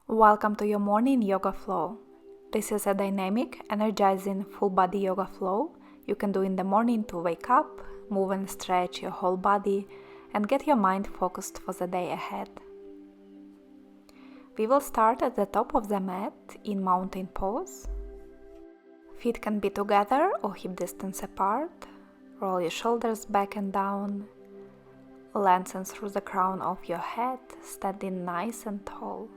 Welcome to your morning yoga flow. This is a dynamic, energizing, full body yoga flow you can do in the morning to wake up, move and stretch your whole body, and get your mind focused for the day ahead. We will start at the top of the mat in mountain pose. Feet can be together or hip distance apart. Roll your shoulders back and down. Lengthen through the crown of your head, standing nice and tall.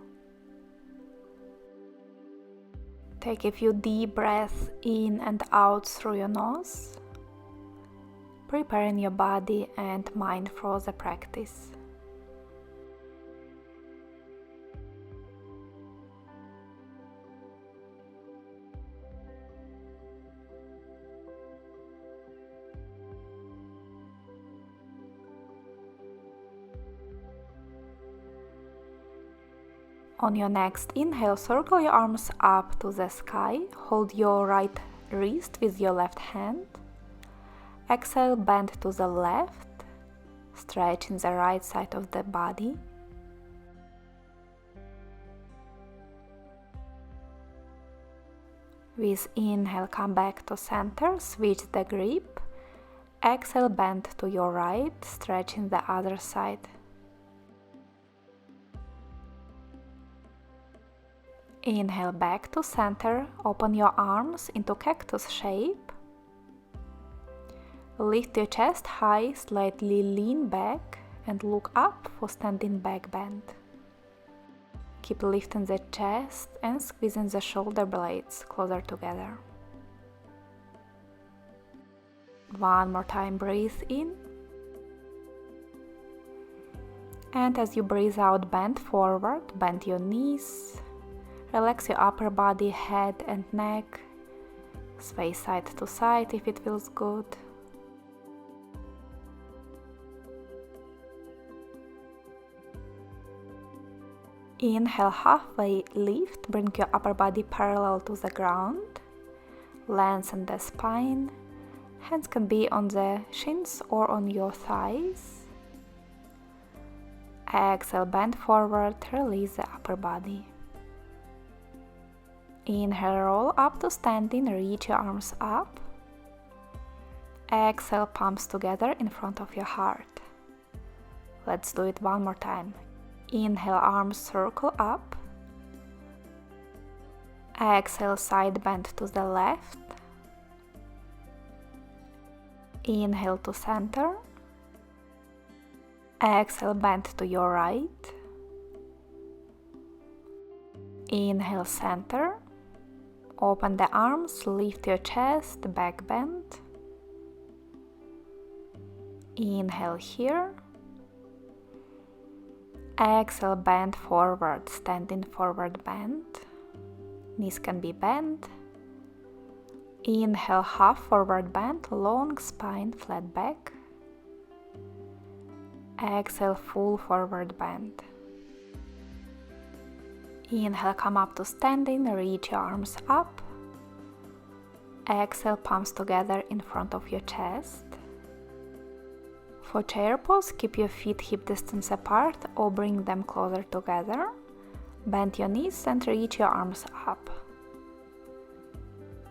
Take a few deep breaths in and out through your nose, preparing your body and mind for the practice. On your next inhale, circle your arms up to the sky. Hold your right wrist with your left hand. Exhale, bend to the left, stretching the right side of the body. With inhale, come back to center, switch the grip. Exhale, bend to your right, stretching the other side. Inhale back to center, open your arms into cactus shape. Lift your chest high, slightly lean back and look up for standing back bend. Keep lifting the chest and squeezing the shoulder blades closer together. One more time, breathe in. And as you breathe out, bend forward, bend your knees. Relax your upper body, head and neck. Sway side to side if it feels good. Inhale, halfway lift, bring your upper body parallel to the ground. Lengthen the spine. Hands can be on the shins or on your thighs. Exhale, bend forward, release the upper body. Inhale, roll up to standing, reach your arms up. Exhale, palms together in front of your heart. Let's do it one more time. Inhale, arms circle up. Exhale, side bend to the left. Inhale to center. Exhale, bend to your right. Inhale, center. Open the arms, lift your chest, back bend. Inhale here. Exhale, bend forward, standing forward bend. Knees can be bent. Inhale, half forward bend, long spine, flat back. Exhale, full forward bend. Inhale, come up to standing, reach your arms up. Exhale, palms together in front of your chest. For chair pose, keep your feet hip distance apart or bring them closer together. Bend your knees and reach your arms up.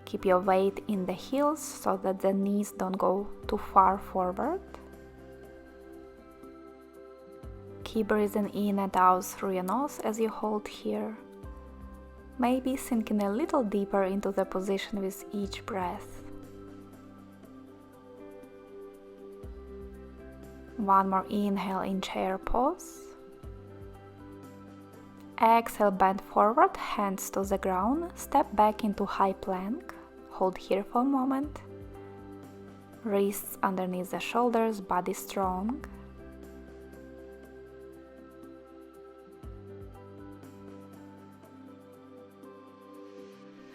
Keep your weight in the heels so that the knees don't go too far forward. Keep breathing in and out through your nose as you hold here. Maybe sinking a little deeper into the position with each breath. One more inhale in chair pose. Exhale, bend forward, hands to the ground, step back into high plank. Hold here for a moment. Wrists underneath the shoulders, body strong.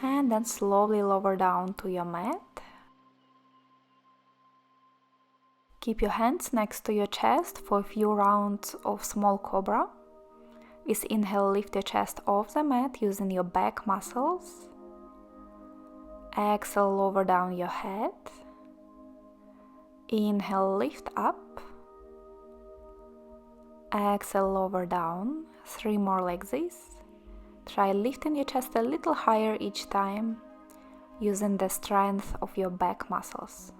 And then slowly lower down to your mat. Keep your hands next to your chest for a few rounds of small cobra. With inhale, lift your chest off the mat using your back muscles. Exhale, lower down your head. Inhale, lift up. Exhale, lower down. 3 more like this. Try lifting your chest a little higher each time, using the strength of your back muscles.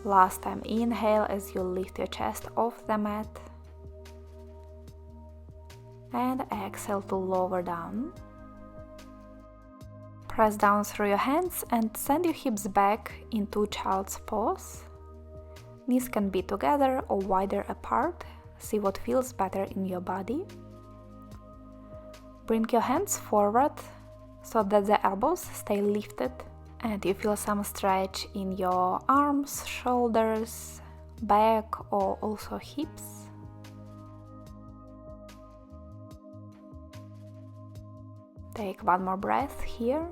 Last time, inhale as you lift your chest off the mat. And exhale to lower down. Press down through your hands and send your hips back into child's pose. Knees can be together or wider apart. See what feels better in your body. Bring your hands forward so that the elbows stay lifted and you feel some stretch in your arms, shoulders, back or also hips. Take one more breath here.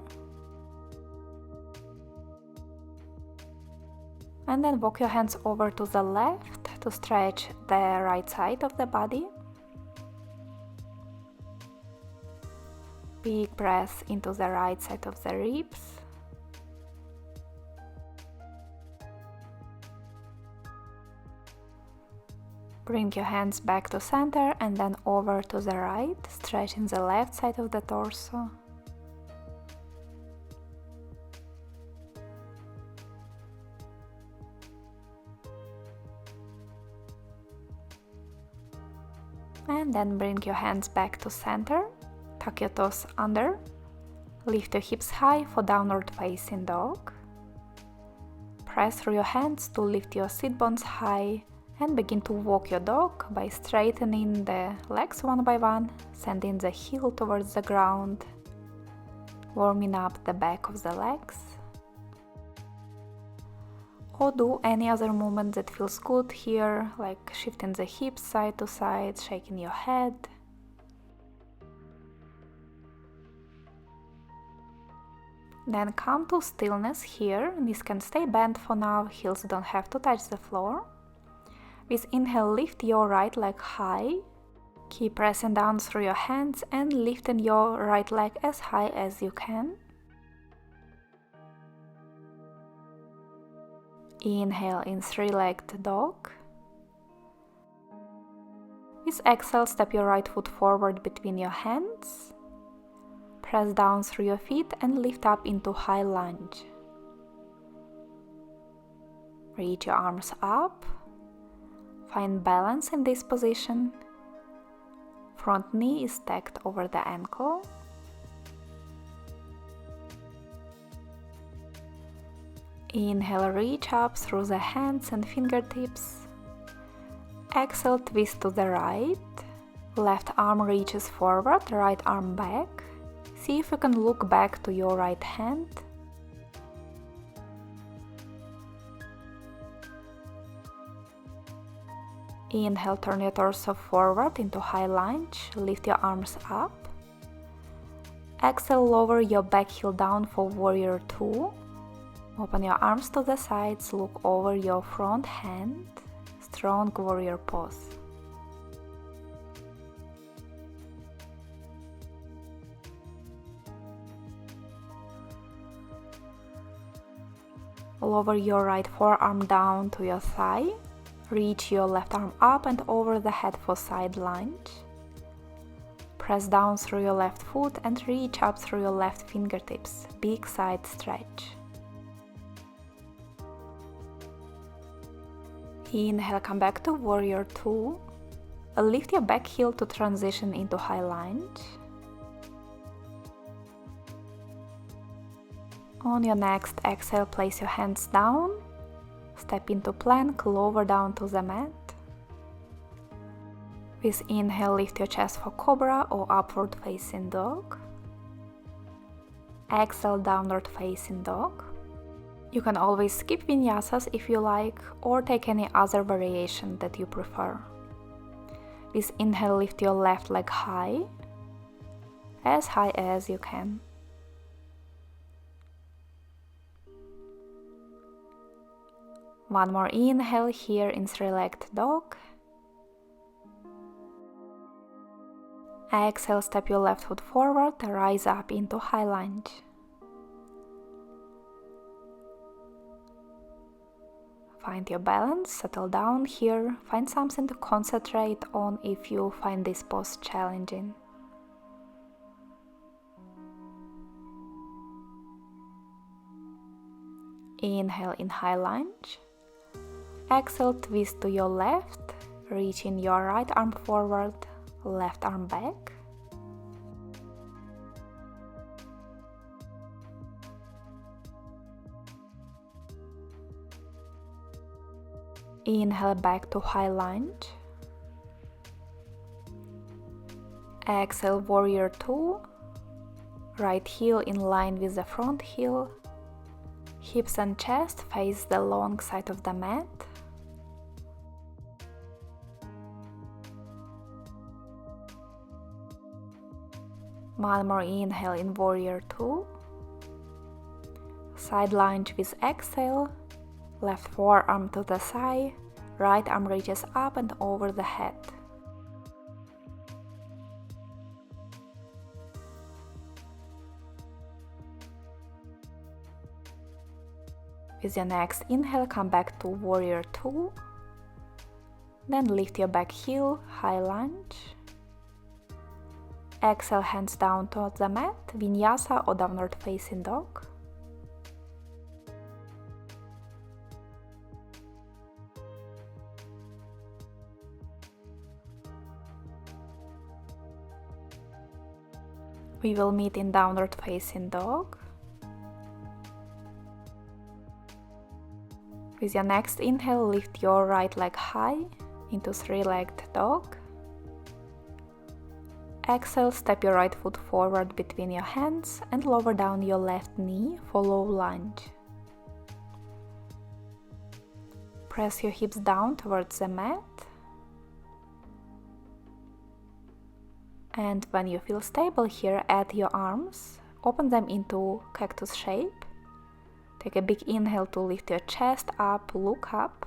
And then walk your hands over to the left to stretch the right side of the body. Big breath into the right side of the ribs. Bring your hands back to center and then over to the right, stretching the left side of the torso. And then bring your hands back to center, tuck your toes under, lift your hips high for downward facing dog. Press through your hands to lift your sit bones high and begin to walk your dog by straightening the legs one by one, sending the heel towards the ground, warming up the back of the legs. Or do any other movement that feels good here, like shifting the hips side to side, shaking your head. Then come to stillness here. Knees can stay bent for now, heels don't have to touch the floor. With inhale, lift your right leg high. Keep pressing down through your hands and lifting your right leg as high as you can. Inhale in three-legged dog. With exhale, step your right foot forward between your hands. Press down through your feet and lift up into high lunge. Reach your arms up. Find balance in this position. Front knee is stacked over the ankle. Inhale, reach up through the hands and fingertips. Exhale, twist to the right. Left arm reaches forward, right arm back. See if you can look back to your right hand. Inhale, turn your torso forward into high lunge, lift your arms up. Exhale, lower your back heel down for warrior 2. Open your arms to the sides, look over your front hand, strong warrior pose. Lower your right forearm down to your thigh. Reach your left arm up and over the head for side lunge. Press down through your left foot and reach up through your left fingertips. Big side stretch. Inhale, come back to warrior 2. Lift your back heel to transition into high lunge. On your next exhale, place your hands down. Step into plank, lower down to the mat. With inhale, lift your chest for cobra or upward facing dog. Exhale, downward facing dog. You can always skip vinyasas if you like, or take any other variation that you prefer. With inhale, lift your left leg high as you can. One more inhale here in three-legged dog. Exhale, step your left foot forward, rise up into high lunge. Find your balance, settle down here, find something to concentrate on if you find this pose challenging. Inhale in high lunge. Exhale, twist to your left, reaching your right arm forward, left arm back. Inhale back to high lunge. Exhale, warrior 2. Right heel in line with the front heel. Hips and chest face the long side of the mat. One more inhale in warrior 2. Side lunge with exhale. Left forearm to the side, right arm reaches up and over the head. With your next inhale, come back to warrior 2. Then lift your back heel, high lunge. Exhale, hands down towards the mat, vinyasa or downward facing dog. We will meet in downward facing dog. With your next inhale, lift your right leg high into three-legged dog. Exhale, step your right foot forward between your hands and lower down your left knee for low lunge. Press your hips down towards the mat. And when you feel stable here, add your arms, open them into cactus shape. Take a big inhale to lift your chest up, look up.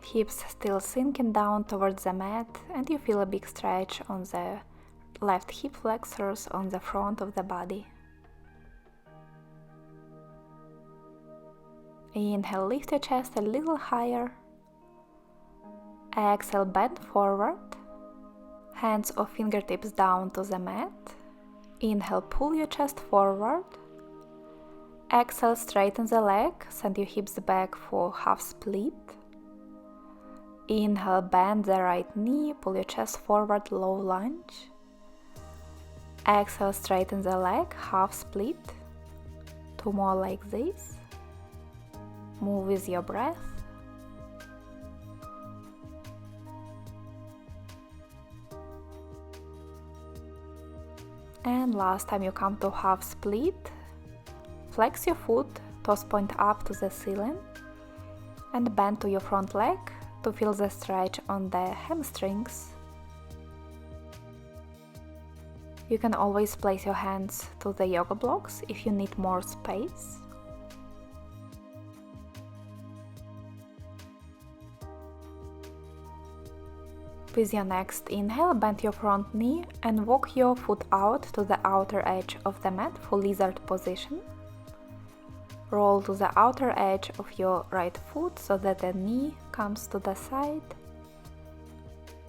Hips still sinking down towards the mat, and you feel a big stretch on the left hip flexors on the front of the body. Inhale, lift your chest a little higher. Exhale, bend forward. Hands or fingertips down to the mat. Inhale, pull your chest forward. Exhale, straighten the leg, send your hips back for half split. Inhale, bend the right knee, pull your chest forward, low lunge. Exhale, straighten the leg, half split. 2 more like this. Move with your breath. And last time you come to half split, flex your foot, toes point up to the ceiling, and bend to your front leg to feel the stretch on the hamstrings. You can always place your hands to the yoga blocks if you need more space. With your next inhale, bend your front knee and walk your foot out to the outer edge of the mat for lizard position. Roll to the outer edge of your right foot so that the knee comes to the side.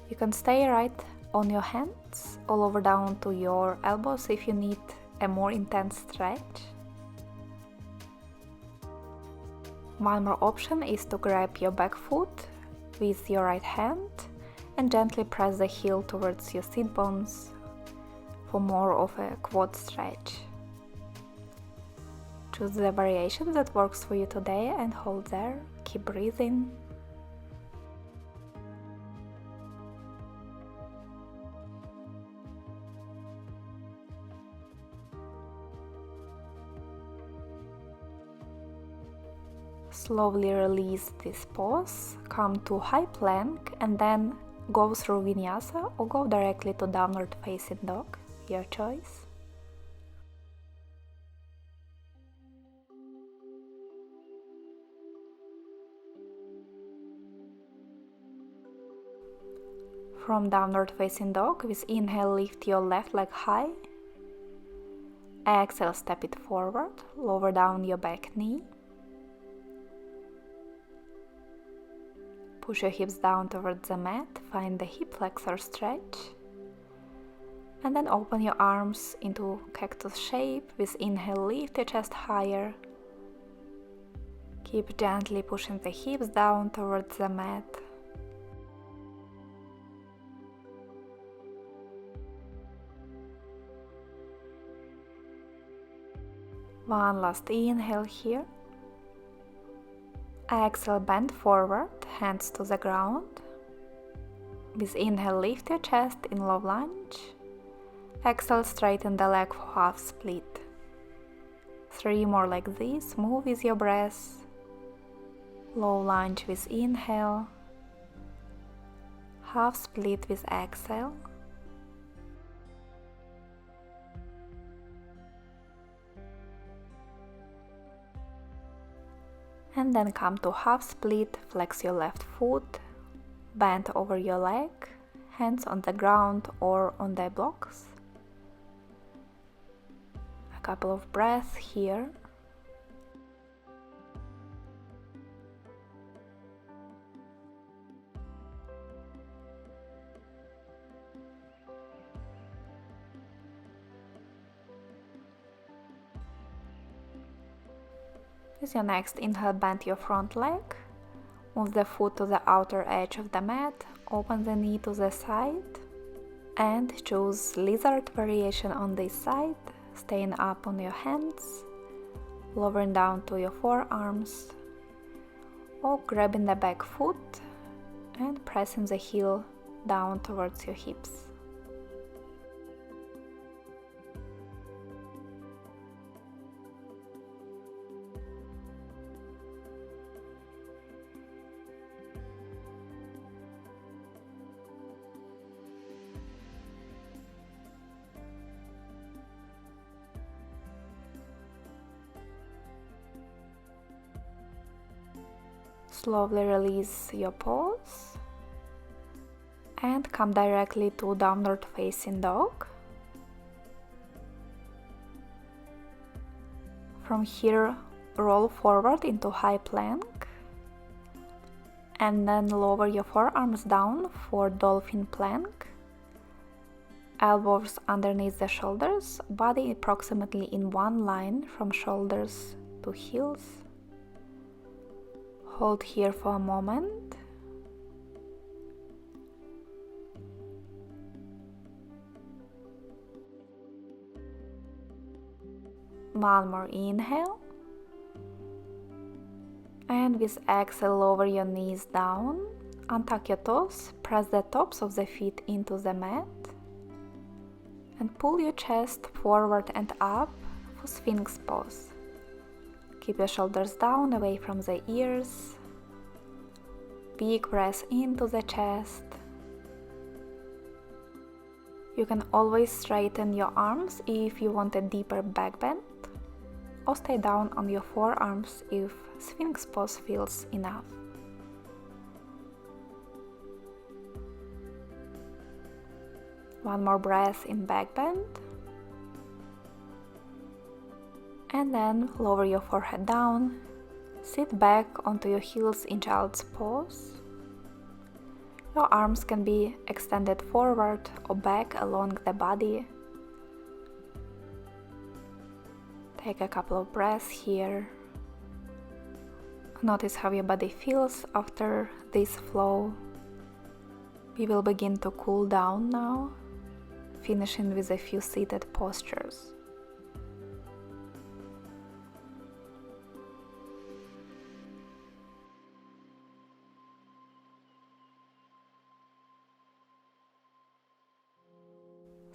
You can stay right on your hands or lower down to your elbows if you need a more intense stretch. One more option is to grab your back foot with your right hand and gently press the heel towards your sit bones for more of a quad stretch. Choose the variation that works for you today and hold there. Keep breathing. Slowly release this pose, come to high plank and then go through vinyasa or go directly to downward facing dog, your choice. From downward facing dog, with inhale lift your left leg high. Exhale, step it forward, lower down your back knee. Push your hips down towards the mat, find the hip flexor stretch, and then open your arms into cactus shape. With inhale, lift your chest higher. Keep gently pushing the hips down towards the mat. One last inhale here. Exhale, bend forward, hands to the ground. With inhale, lift your chest in low lunge. Exhale, straighten the leg for half split. 3 more like this. Move with your breath. Low lunge with inhale. Half split with exhale. And then come to half split, flex your left foot, bend over your leg, hands on the ground or on the blocks. A couple of breaths here. With your next inhale, bend your front leg, move the foot to the outer edge of the mat, open the knee to the side, and choose lizard variation on this side, staying up on your hands, lowering down to your forearms, or grabbing the back foot and pressing the heel down towards your hips. Slowly release your pose and come directly to downward facing dog. From here, roll forward into high plank and then lower your forearms down for dolphin plank. Elbows underneath the shoulders, body approximately in one line from shoulders to heels. Hold here for a moment. One more inhale. And with exhale, lower your knees down, untuck your toes, press the tops of the feet into the mat, and pull your chest forward and up for Sphinx pose. Keep your shoulders down, away from the ears. Big breath into the chest. You can always straighten your arms if you want a deeper back bend, or stay down on your forearms if Sphinx pose feels enough. One more breath in back bend. And then lower your forehead down, sit back onto your heels in child's pose. Your arms can be extended forward or back along the body. Take a couple of breaths here. Notice how your body feels after this flow. We will begin to cool down now, finishing with a few seated postures.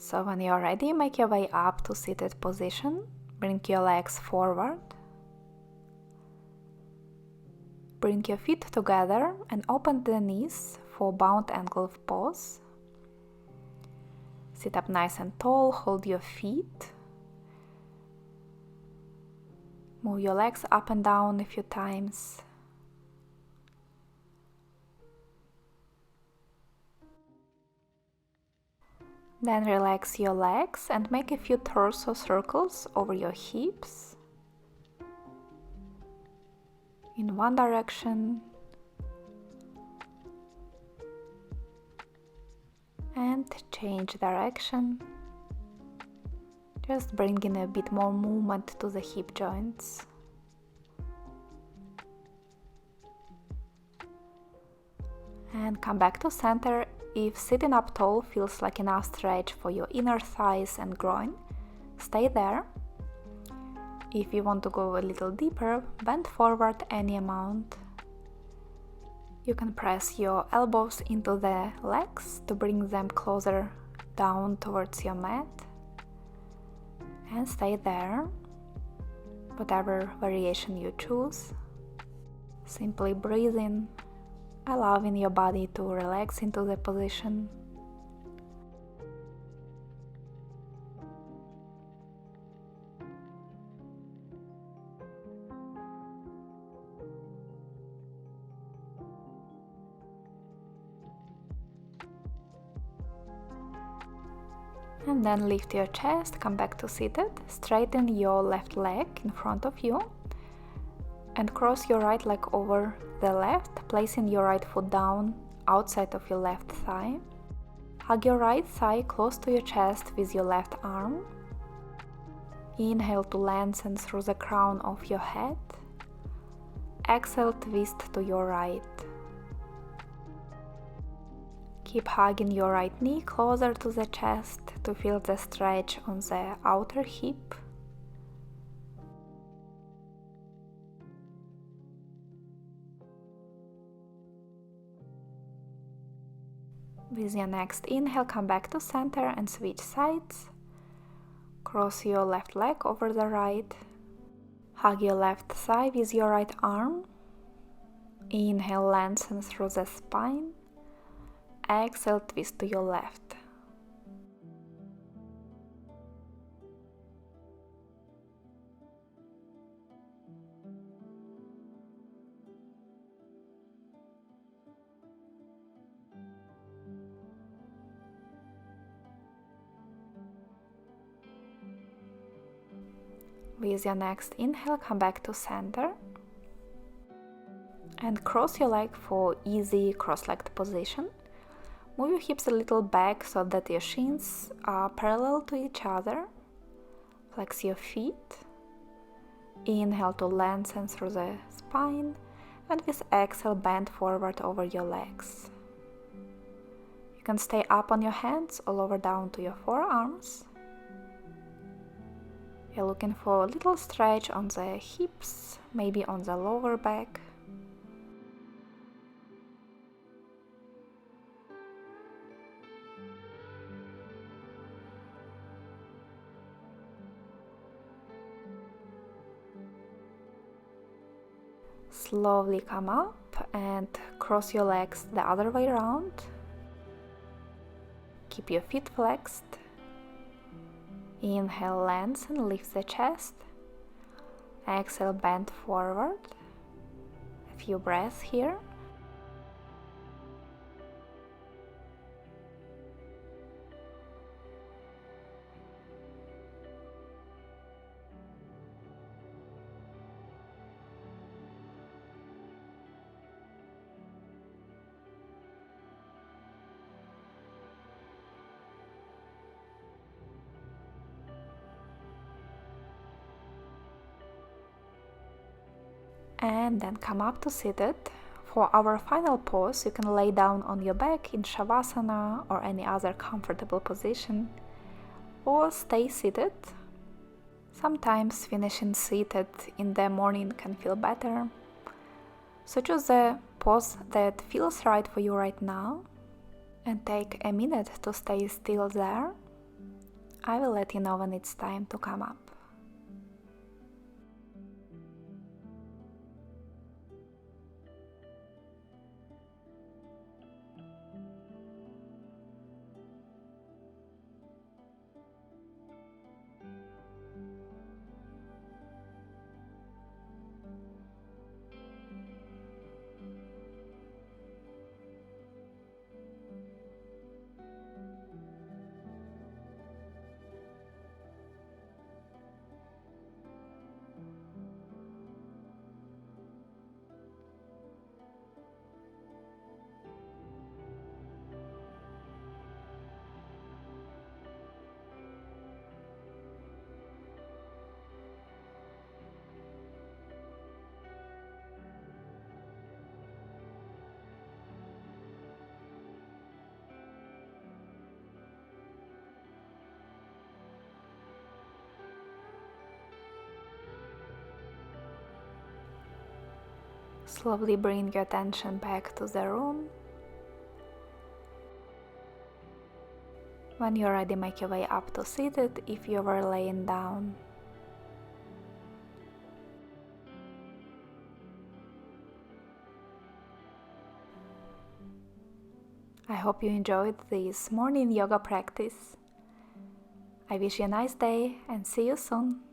So when you're ready, make your way up to seated position. Bring your legs forward. Bring your feet together and open the knees for bound ankle pose. Sit up nice and tall, hold your feet. Move your legs up and down a few times. Then relax your legs and make a few torso circles over your hips. In one direction and change direction. Just bring in a bit more movement to the hip joints. And come back to center. If sitting up tall feels like enough stretch for your inner thighs and groin, stay there. If you want to go a little deeper, bend forward any amount. You can press your elbows into the legs to bring them closer down towards your mat. And stay there, whatever variation you choose. Simply breathe in, allowing your body to relax into the position. And then lift your chest, come back to seated, straighten your left leg in front of you and cross your right leg over the left, placing your right foot down outside of your left thigh. Hug your right thigh close to your chest with your left arm. Inhale to lengthen through the crown of your head. Exhale, twist to your right. Keep hugging your right knee closer to the chest to feel the stretch on the outer hip. With your next inhale, come back to center and switch sides. Cross your left leg over the right. Hug your left thigh with your right arm. Inhale, lengthen through the spine. Exhale, twist to your left. With your next inhale, come back to center and cross your leg for easy cross-legged position. Move your hips a little back so that your shins are parallel to each other. Flex your feet. Inhale to lengthen through the spine, and with exhale, bend forward over your legs. You can stay up on your hands or lower down to your forearms. You're looking for a little stretch on the hips, maybe on the lower back. Slowly come up and cross your legs the other way around. Keep your feet flexed. Inhale, lengthen, lift the chest. Exhale, bend forward. A few breaths here. And then come up to seated. For our final pose, you can lay down on your back in Shavasana or any other comfortable position, or stay seated. Sometimes finishing seated in the morning can feel better, so choose a pose that feels right for you right now and take a minute to stay still there. I will let you know when it's time to come up. Slowly bring your attention back to the room. When you're ready, make your way up to seated if you were laying down. I hope you enjoyed this morning yoga practice. I wish you a nice day and see you soon.